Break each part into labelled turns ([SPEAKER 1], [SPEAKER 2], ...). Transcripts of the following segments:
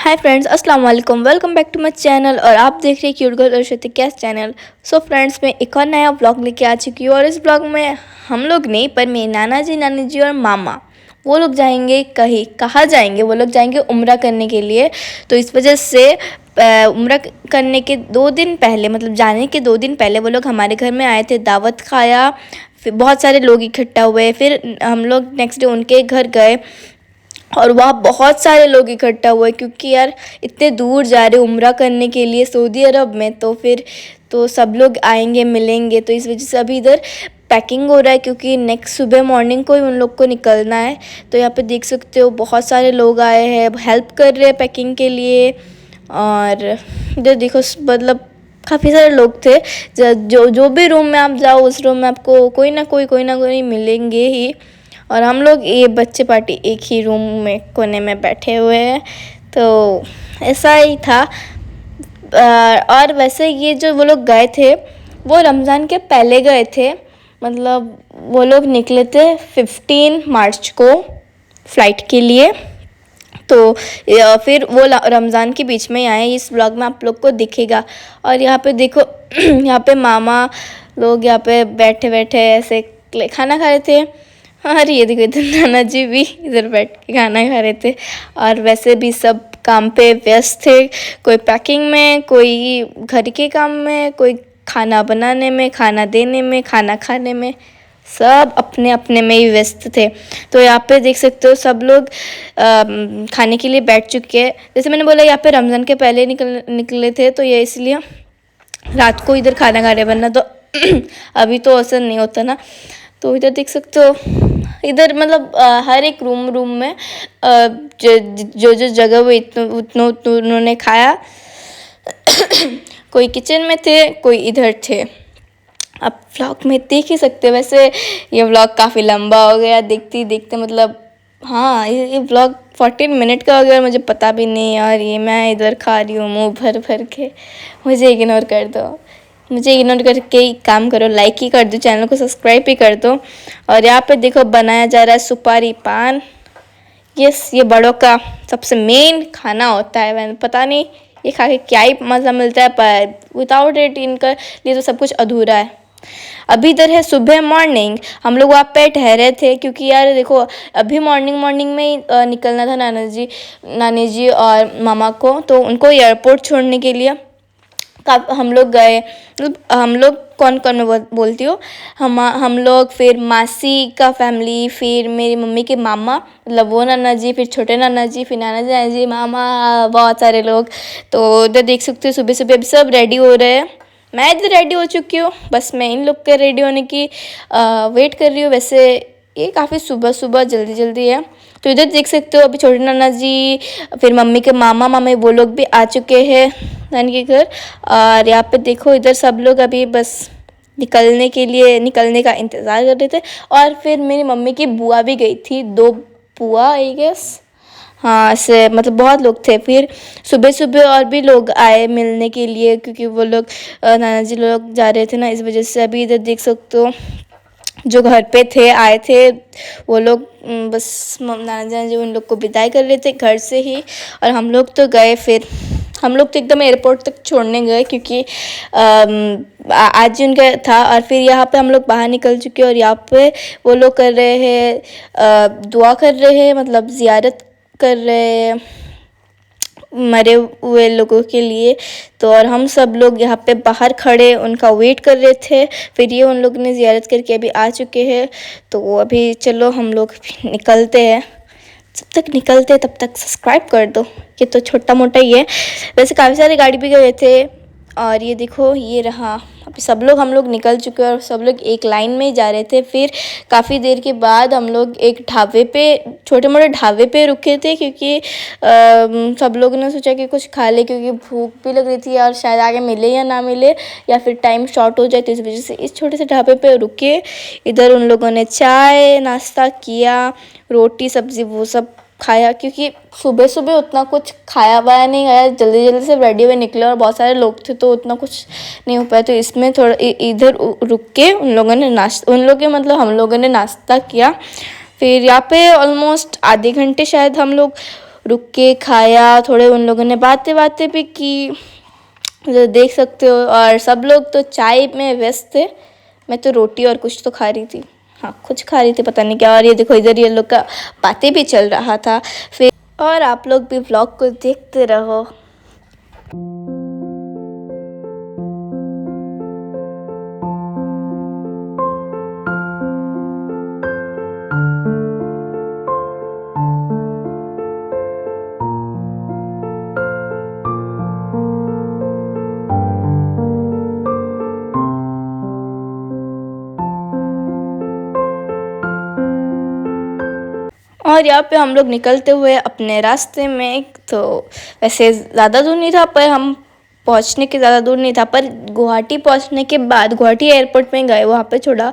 [SPEAKER 1] हाय friends, अस्सलाम वालेकुम। Welcome back to my channel और आप देख रहे हैं cute girl Arshad Kais channel. So friends, मैं एक और नया व्लॉग लेके आ चुकी हूँ और इस व्लॉग में हम लोग नहीं पर मेरे नाना जी, नानी जी और मामा वो लोग जाएंगे कहाँ जाएंगे। वो लोग जाएंगे उम्रा करने के लिए। तो इस वजह से उम्रा करने के 2 दिन पहले, मतलब जाने के 2 दिन पहले वो लोग हमारे घर में आए थे, दावत खाया, फिर बहुत सारे लोग इकट्ठा हुए। फिर हम लोग नेक्स्ट डे उनके घर गए और वहाँ बहुत सारे लोग इकट्ठा हुए क्योंकि यार इतने दूर जा रहे उम्रा करने के लिए सऊदी अरब में, तो फिर तो सब लोग आएंगे मिलेंगे। तो इस वजह से अभी इधर पैकिंग हो रहा है क्योंकि नेक्स्ट सुबह मॉर्निंग को ही उन लोग को निकलना है। तो यहाँ पे देख सकते हो बहुत सारे लोग आए हैं, हेल्प कर रहे हैं पैकिंग के लिए। और इधर देखो, मतलब काफ़ी सारे लोग थे। जो जो भी रूम में आप जाओ उस रूम में आपको कोई ना कोई मिलेंगे ही। और हम लोग ये बच्चे पार्टी एक ही रूम में कोने में बैठे हुए हैं। तो ऐसा ही था। और वैसे ये जो वो लोग गए थे वो रमज़ान के पहले गए थे, मतलब वो लोग निकले थे 15 मार्च को फ़्लाइट के लिए। तो फिर वो रमज़ान के बीच में ही आए। इस ब्लॉग में आप लोग को दिखेगा। और यहाँ पे देखो यहाँ पे मामा लोग यहाँ पे बैठे बैठे ऐसे खाना खा रहे थे। और ये देखो इधर नाना जी भी इधर बैठ के खाना खा रहे थे। और वैसे भी सब काम पे व्यस्त थे, कोई पैकिंग में, कोई घर के काम में, कोई खाना बनाने में, खाना देने में, खाना खाने में, सब अपने अपने में ही व्यस्त थे। तो यहाँ पे देख सकते हो सब लोग खाने के लिए बैठ चुके हैं। जैसे मैंने बोला यहाँ पे रमज़ान के पहले निकले थे, तो ये इसलिए रात को इधर खाना खा रहे, वरना तो अभी तो असर नहीं होता ना। तो इधर देख सकते हो, इधर मतलब हर एक रूम में जो जगह हुई उतना उन्होंने खाया। कोई किचन में थे, कोई इधर थे। आप व्लॉग में देख ही सकते हो। वैसे ये व्लॉग काफ़ी लंबा हो गया देखते ही देखते, मतलब हाँ ये व्लॉग 14 मिनट का हो गया और मुझे पता भी नहीं यार। ये मैं इधर खा रही हूँ मुँह भर भर के। मुझे इग्नोर कर दो, मुझे इग्नोर करके ही काम करो, लाइक ही कर दो, चैनल को सब्सक्राइब ही कर दो। और यहाँ पे देखो बनाया जा रहा है सुपारी पान। यस, ये बड़ों का सबसे मेन खाना होता है। मैंने पता नहीं ये खा के क्या ही मज़ा मिलता है, पर विदाउट इट इनका लिए तो सब कुछ अधूरा है। अभी इधर है सुबह मॉर्निंग, हम लोग वहाँ पे ठहरे थे क्योंकि यार देखो अभी मॉर्निंग में ही निकलना था नानी जी और मामा को, तो उनको एयरपोर्ट छोड़ने के लिए हम लोग गए। मतलब हम लोग कौन कौन मैं बोलती हूँ, हम लोग, फिर मासी का फैमिली, फिर मेरी मम्मी के मामा, मतलब वो नाना जी, फिर छोटे नाना जी, फिर नाना जी मामा, बहुत सारे लोग। तो उधर देख सकते हो सुबह सुबह अभी सब रेडी हो रहे हैं। मैं इधर रेडी हो चुकी हूँ, बस मैं इन लोग के रेडी होने की वेट कर रही हूँ। वैसे ये काफ़ी सुबह जल्दी है। तो इधर देख सकते हो अभी छोटे नाना जी, फिर मम्मी के मामा मामी वो लोग भी आ चुके हैं नानी के घर। और यहाँ पे देखो इधर सब लोग अभी बस निकलने का इंतज़ार कर रहे थे। और फिर मेरी मम्मी की बुआ भी गई थी, 2 बुआ आई गेस, हाँ ऐसे मतलब बहुत लोग थे। फिर सुबह और भी लोग आए मिलने के लिए क्योंकि वो लोग नाना जी लोग जा रहे थे ना, इस वजह से। अभी इधर देख सकते हो जो घर पे थे आए थे वो लोग, बस नाना जी उन लोग को विदाई कर रहे थे घर से ही। और हम लोग तो गए, फिर हम लोग तो एकदम एयरपोर्ट तक छोड़ने गए क्योंकि आज ही उनका था। और फिर यहाँ पे हम लोग बाहर निकल चुके हैं और यहाँ पे वो लोग कर रहे हैं दुआ कर रहे हैं, मतलब ज़ियारत कर रहे हैं मरे हुए लोगों के लिए। तो और हम सब लोग यहाँ पे बाहर खड़े उनका वेट कर रहे थे। फिर ये उन लोग ने ज़ियारत करके अभी आ चुके हैं। तो अभी चलो हम लोग निकलते हैं। जब तक निकलते हैं तब तक सब्सक्राइब कर दो, ये तो छोटा मोटा ही है। वैसे काफ़ी सारी गाड़ी भी गए थे। और ये देखो ये रहा, अभी सब लोग हम लोग निकल चुके हैं और सब लोग एक लाइन में ही जा रहे थे। फिर काफ़ी देर के बाद हम लोग एक ढाबे पे, छोटे मोटे ढाबे पे रुके थे क्योंकि सब लोगों ने सोचा कि कुछ खा ले क्योंकि भूख भी लग रही थी और शायद आगे मिले या ना मिले या फिर टाइम शॉर्ट हो जाए। तो इस वजह से इस छोटे से ढाबे पे रुके। इधर उन लोगों ने चाय नाश्ता किया, रोटी सब्ज़ी वो सब खाया क्योंकि सुबह उतना कुछ खाया वाया नहीं गया, जल्दी से रेडी हुए निकले और बहुत सारे लोग थे तो उतना कुछ नहीं हो पाया। तो इसमें थोड़ा इधर रुक के उन लोगों ने मतलब हम लोगों ने नाश्ता किया। फिर यहाँ पे ऑलमोस्ट आधे घंटे शायद हम लोग रुक के खाया, थोड़े उन लोगों ने बातें बातें भी की, जो देख सकते हो। और सब लोग तो चाय में व्यस्त थे, मैं तो रोटी और कुछ तो खा रही थी, हाँ कुछ खा रही थी, पता नहीं क्या। और ये देखो इधर ये लोग का बातें भी चल रहा था फिर। और आप लोग भी व्लॉग को देखते रहो। और यहाँ पे हम लोग निकलते हुए अपने रास्ते में, तो वैसे ज़्यादा दूर नहीं था, पर हम पहुँचने के ज़्यादा दूर नहीं था, पर गुवाहाटी पहुँचने के बाद गुवाहाटी एयरपोर्ट में गए, वहाँ पे छोड़ा।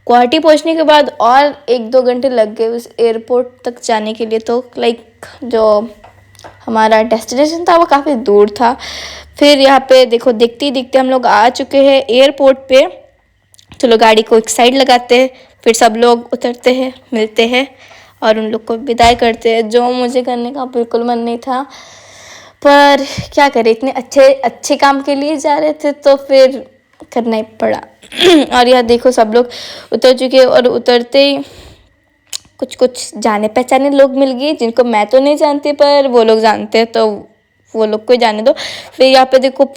[SPEAKER 1] गुवाहाटी पहुँचने के बाद और 1-2 घंटे लग गए उस एयरपोर्ट तक जाने के लिए। तो लाइक जो हमारा डेस्टिनेशन था वो काफ़ी दूर था। फिर यहाँ पे देखो देखते ही देखते हम लोग आ चुके हैं एयरपोर्ट पे। चलो गाड़ी को एक साइड लगाते हैं, फिर सब लोग उतरते हैं, मिलते हैं और उन लोग को विदाई करते हैं, जो मुझे करने का बिल्कुल मन नहीं था, पर क्या करें, इतने अच्छे काम के लिए जा रहे थे तो फिर करना ही पड़ा। और यह देखो सब लोग उतर चुके, और उतरते ही कुछ कुछ जाने पहचाने लोग मिल गए, जिनको मैं तो नहीं जानती पर वो लोग जानते हैं, तो वो लोग को जाने दो। फिर यहाँ पे देखो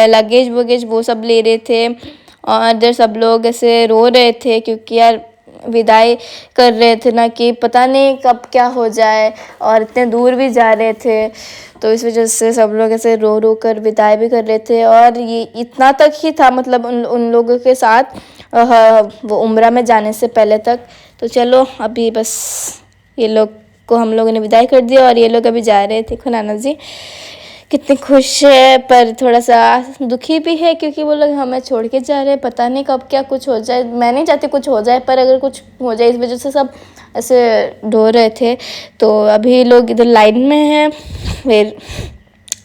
[SPEAKER 1] लगेज वगेज वो सब ले रहे थे, और इधर सब लोग ऐसे रो रहे थे, क्योंकि यार विदाई कर रहे थे ना, कि पता नहीं कब क्या हो जाए, और इतने दूर भी जा रहे थे, तो इस वजह से सब लोग ऐसे रो रो कर विदाई भी कर रहे थे। और ये इतना तक ही था, मतलब उन लोगों के साथ वो उम्रा में जाने से पहले तक। तो चलो अभी बस ये लोग को हम लोगों ने विदाई कर दिया, और ये लोग अभी जा रहे थे। देखो नाना जी कितने खुश है, पर थोड़ा सा दुखी भी है, क्योंकि वो लोग हमें छोड़ के जा रहे हैं, पता नहीं कब क्या कुछ हो जाए। मैं नहीं चाहती कुछ हो जाए, पर अगर कुछ हो जाए इस वजह से सब ऐसे रो रहे थे। तो अभी लोग इधर लाइन में हैं, फिर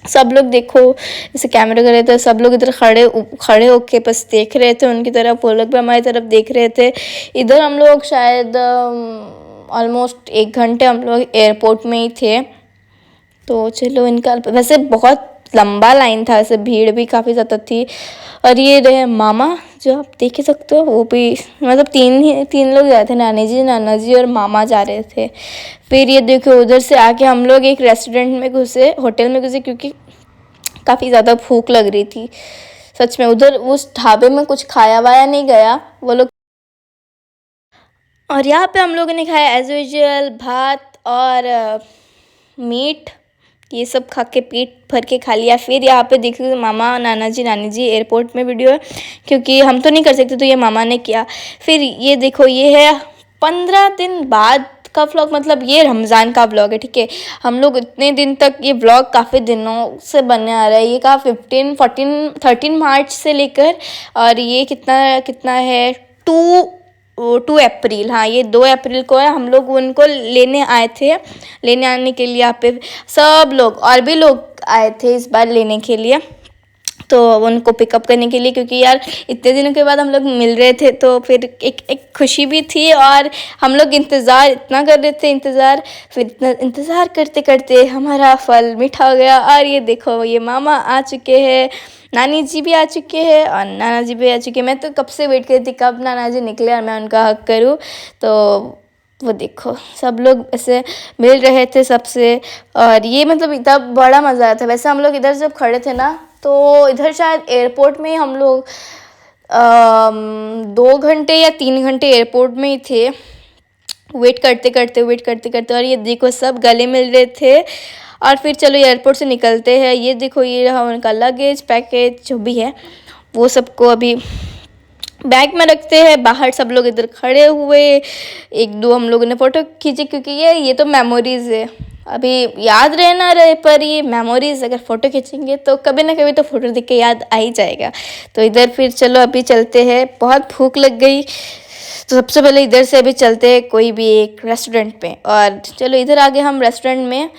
[SPEAKER 1] सब लोग देखो जैसे कैमरा कर रहे थे, सब लोग इधर खड़े होके बस देख रहे थे उनकी तरफ, वो लोग भी हमारी तरफ देख रहे थे। इधर हम लोग शायद ऑलमोस्ट 1 घंटे हम लोग एयरपोर्ट में ही थे। तो चलो इनका वैसे बहुत लंबा लाइन था, ऐसे भीड़ भी काफ़ी ज़्यादा थी। और ये रहे मामा, जो आप देख ही सकते हो, वो भी मतलब तीन लोग जा थे, नाना जी और मामा जा रहे थे। फिर ये देखो उधर से आके हम लोग एक रेस्टोरेंट में घुसे, होटल में घुसे, क्योंकि काफ़ी ज़्यादा भूख लग रही थी सच में। उधर उस ढाबे में कुछ खाया वाया नहीं गया वो लोग। और यहाँ पे हम लोगों ने खाया एज यूजुअल भात और मीट, ये सब खा के पेट भर के खा लिया। फिर यहाँ पे देख लीजिए मामा नाना जी नानी जी एयरपोर्ट में वीडियो है, क्योंकि हम तो नहीं कर सकते, तो ये मामा ने किया। फिर ये देखो ये है 15 दिन बाद का व्लॉग, मतलब ये रमज़ान का व्लॉग है, ठीक है। हम लोग इतने दिन तक ये व्लॉग काफ़ी दिनों से बनने आ रहा है, ये का 13 मार्च से लेकर, और ये कितना है 2 अप्रैल, हाँ ये 2 अप्रैल को है। हम लोग उनको लेने आए थे, लेने आने के लिए यहाँ पे सब लोग और भी लोग आए थे इस बार लेने के लिए, तो उनको पिकअप करने के लिए, क्योंकि यार इतने दिनों के बाद हम लोग मिल रहे थे, तो फिर एक खुशी भी थी। और हम लोग इंतज़ार इतना कर रहे थे, फिर इतना इंतज़ार करते करते हमारा फल मीठा हो गया। और ये देखो ये मामा आ चुके हैं, नानी जी भी आ चुके हैं और नाना जी भी आ चुके हैं। मैं तो कब से वेट कर रही थी कब नाना जी निकले और मैं उनका हक करूँ। तो वो देखो सब लोग ऐसे मिल रहे थे सबसे, और ये मतलब इतना बड़ा मज़ा आया था। वैसे हम लोग इधर जब खड़े थे ना, तो इधर शायद एयरपोर्ट में हम लोग 2 घंटे या 3 घंटे एयरपोर्ट में ही थे, वेट करते करते। और ये देखो सब गले मिल रहे थे। और फिर चलो एयरपोर्ट से निकलते हैं। ये देखो ये रहा उनका लगेज पैकेज, जो भी है वो सबको अभी बैग में रखते हैं। बाहर सब लोग इधर खड़े हुए, 1-2 हम लोगों ने फ़ोटो खींची, क्योंकि ये तो मेमोरीज़ है, अभी याद रहे ना रहे, पर ये मेमोरीज़ अगर फ़ोटो खींचेंगे तो कभी ना कभी तो फ़ोटो देख के याद आ ही जाएगा। तो इधर फिर चलो अभी चलते हैं, बहुत भूख लग गई, तो सबसे पहले इधर से अभी चलते हैं कोई भी एक रेस्टोरेंट पे। और चलो इधर आ गए हम रेस्टोरेंट में,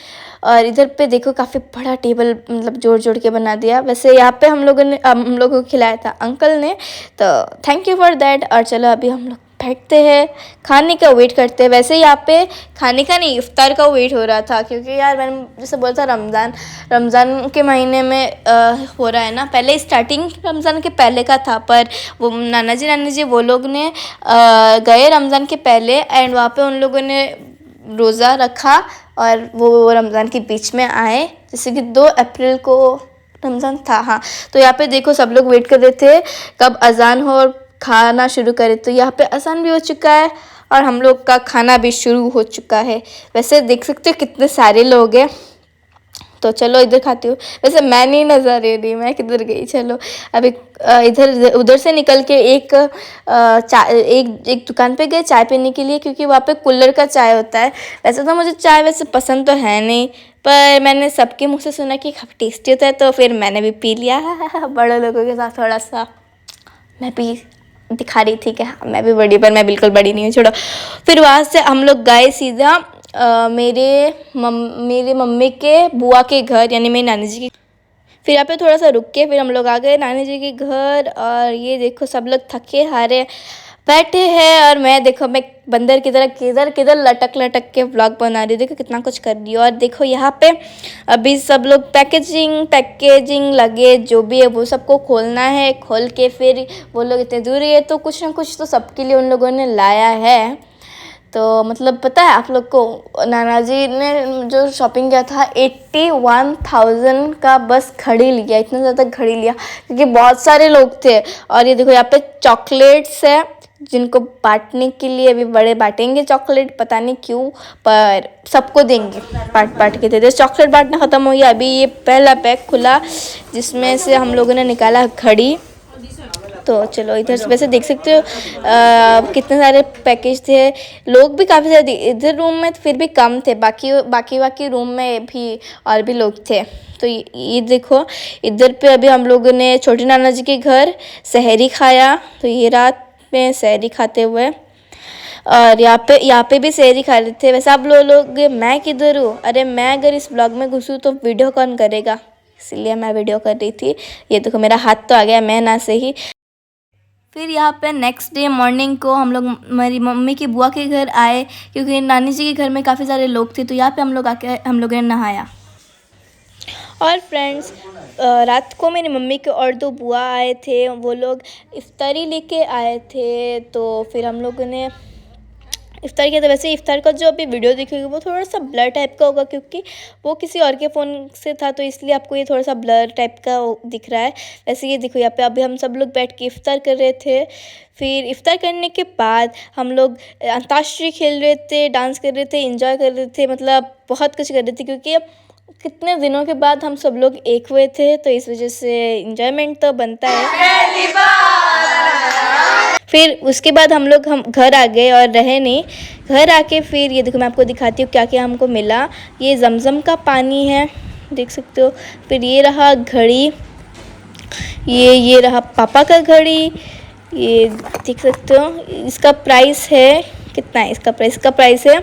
[SPEAKER 1] और इधर पे देखो काफ़ी बड़ा टेबल मतलब जोड़ के बना दिया। वैसे यहाँ पे हम लोगों को खिलाया था अंकल ने, तो थैंक यू फॉर दैट। और चलो अभी हम लोग बैठते हैं, खाने का वेट करते हैं। वैसे यहाँ पे खाने का नहीं, इफ्तार का वेट हो रहा था, क्योंकि यार मैंने जैसे बोला था रमज़ान के महीने में हो रहा है ना। पहले स्टार्टिंग रमज़ान के पहले का था, पर वो नाना जी वो लोग ने गए रमज़ान के पहले, एंड वहाँ पे उन लोगों ने रोज़ा रखा और वो रमज़ान के बीच में आए, जैसे कि 2 अप्रैल को रमज़ान था। हाँ, तो यहाँ पे देखो सब लोग वेट कर रहे थे कब अज़ान हो और खाना शुरू करे। तो यहाँ पे अज़ान भी हो चुका है और हम लोग का खाना भी शुरू हो चुका है। वैसे देख सकते हो कितने सारे लोग हैं। तो चलो इधर खाती हूँ। वैसे मैं नहीं नज़र आ रही, मैं किधर गई। चलो अभी इधर उधर से निकल के एक दुकान पे गए चाय पीने के लिए, क्योंकि वहाँ पे कुल्हड़ का चाय होता है। वैसे तो मुझे चाय वैसे पसंद तो है नहीं, पर मैंने सबके मुँह से सुना कि काफ़ी टेस्टी होता है, तो फिर मैंने भी पी लिया बड़े लोगों के साथ थोड़ा सा। मैं भी दिखा रही थी कि हाँ मैं भी बड़ी, पर मैं बिल्कुल बड़ी नहीं हूँ, छोड़ो। फिर वहाँ से हम लोग गए सीधा मेरे मम्मी के बुआ के घर, यानी मेरी नानी जी की। फिर यहाँ पे थोड़ा सा रुक के फिर हम लोग आ गए नानी जी के घर। और ये देखो सब लोग थके हारे बैठे हैं, और मैं देखो मैं बंदर की तरह किधर लटक के व्लॉग बना रही हूँ। देखो कितना कुछ कर रही हूँ। और देखो यहाँ पे अभी सब लोग पैकेजिंग लगे जो भी है वो सबको खोलना है। खोल के फिर वो लोग इतने दूर है, तो कुछ ना कुछ तो सबके लिए उन लोगों ने लाया है। तो मतलब पता है आप लोग को, नाना जी ने जो शॉपिंग किया था 81,000 का बस घड़ी लिया, इतना ज़्यादा घड़ी लिया क्योंकि बहुत सारे लोग थे। और ये देखो यहाँ पे चॉकलेट्स है जिनको बांटने के लिए, अभी बड़े बांटेंगे चॉकलेट, पता नहीं क्यों, पर सबको देंगे बांट के देते। चॉकलेट बांटना ख़त्म हो गया, अभी ये पहला पैक खुला जिसमें से हम लोगों ने निकाला घड़ी। तो चलो इधर से वैसे देख सकते हो कितने सारे पैकेज थे। लोग भी काफ़ी ज़्यादा, इधर रूम में फिर भी कम थे, बाकी रूम में भी और भी लोग थे। तो ये देखो इधर पे अभी हम लोगों ने छोटे नाना जी के घर सहरी खाया। तो ये रात में सहरी खाते हुए, और यहाँ पे भी सहरी खा रहे थे। वैसे आप लोग मैं किधर हूँ, अरे मैं अगर इस ब्लॉग में घुसूँ तो वीडियो कौन करेगा, इसलिए मैं वीडियो कर रही थी। ये देखो मेरा हाथ तो आ गया मैं ना से ही। फिर यहाँ पे नेक्स्ट डे मॉर्निंग को हम लोग मेरी मम्मी की बुआ के घर आए, क्योंकि नानी जी के घर में काफ़ी सारे लोग थे। तो यहाँ पे हम लोग आके हम लोगों ने नहाया। और फ्रेंड्स रात को मेरी मम्मी के और 2 बुआ आए थे, वो लोग इफ्तारी लेके आए थे। तो फिर हम लोगों ने इफ्तार किया था। वैसे इफ्तार का जो अभी वीडियो दिखेगा वो थोड़ा सा ब्लर टाइप का होगा, क्योंकि वो किसी और के फ़ोन से था, तो इसलिए आपको ये थोड़ा सा ब्लर टाइप का दिख रहा है। वैसे ये देखो यहाँ पे अभी हम सब लोग बैठ के इफ्तार कर रहे थे। फिर इफ्तार करने के बाद हम लोग अंताक्षरी खेल रहे थे, डांस कर रहे थे, इंजॉय कर रहे थे, मतलब बहुत कुछ कर रहे थे, क्योंकि कितने दिनों के बाद हम सब लोग एक हुए थे, तो इस वजह से इंजॉयमेंट तो बनता है। फिर उसके बाद हम घर आ गए और रहे नहीं। घर आके फिर ये देखो मैं आपको दिखाती हूँ क्या क्या हमको मिला। ये जमजम का पानी है, देख सकते हो। फिर ये रहा घड़ी, ये रहा पापा का घड़ी, ये देख सकते हो। इसका प्राइस है कितना है, इसका प्राइस है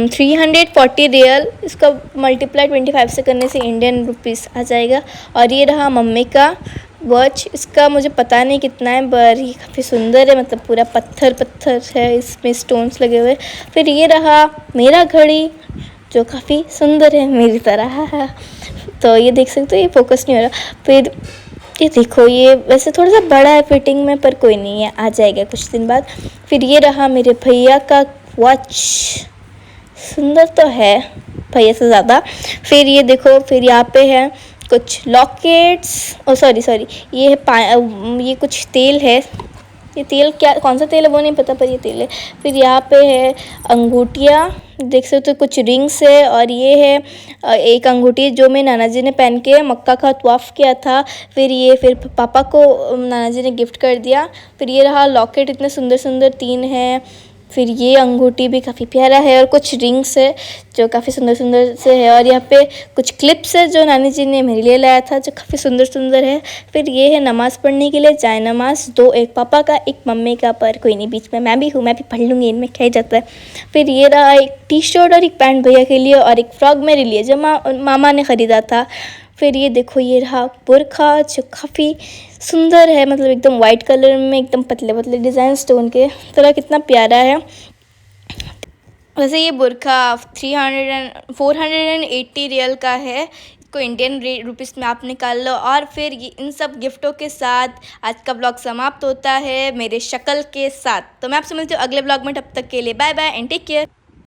[SPEAKER 1] 340 रियल। इसका मल्टीप्लाई 25 से करने से इंडियन रुपीस आ जाएगा। और ये रहा मम्मी का वॉच, इसका मुझे पता नहीं कितना है, पर ये काफ़ी सुंदर है, मतलब पूरा पत्थर है, इसमें स्टोन्स लगे हुए। फिर ये रहा मेरा घड़ी जो काफ़ी सुंदर है मेरी तरह। तो ये देख सकते हो, ये फोकस नहीं हो रहा। फिर ये देखो, ये वैसे थोड़ा सा बड़ा है फिटिंग में, पर कोई नहीं है, आ जाएगा कुछ दिन बाद। फिर ये रहा मेरे भैया का वॉच, सुंदर तो है भैया से ज़्यादा। फिर ये देखो, फिर यहाँ पे है कुछ लॉकेट्स, सॉरी ये है ये कुछ तेल है। ये तेल कौन सा तेल है वो नहीं पता, पर ये तेल है। फिर यहाँ पे है अंगूठियाँ, देख सकते हो, कुछ रिंग्स है। और ये है एक अंगूठी जो मेरे नाना जी ने पहन के मक्का का तवाफ़ किया था। फिर पापा को नाना जी ने गिफ्ट कर दिया। फिर ये रहा लॉकेट, इतने सुंदर 3 हैं। फिर ये अंगूठी भी काफ़ी प्यारा है, और कुछ रिंग्स है जो काफ़ी सुंदर से है। और यहाँ पे कुछ क्लिप्स है जो नानी जी ने मेरे लिए लाया था, जो काफ़ी सुंदर है। फिर ये है नमाज़ पढ़ने के लिए जाए नमाज, 2, एक पापा का एक मम्मी का, पर कोई नहीं, बीच में मैं भी हूँ, मैं भी पढ़ लूँगी, इनमें क्या जाता है। फिर ये रहा एक टी शर्ट और एक पैंट भैया के लिए, और एक फ्रॉक मेरे लिए जो मामा ने ख़रीदा था। फिर ये देखो ये रहा बुर्खा जो काफ़ी सुंदर है, मतलब एकदम वाइट कलर में एकदम पतले पतले डिज़ाइन स्टोन के तरह, कितना प्यारा है। वैसे ये बुर्खा 480 रियल का है। इसको इंडियन रुपीस में आप निकाल लो। और फिर इन सब गिफ्टों के साथ आज का ब्लॉग समाप्त होता है मेरे शक्ल के साथ। तो मैं आपसे मिलती हूँ अगले ब्लॉग में, तब तक के लिए bye bye and take care.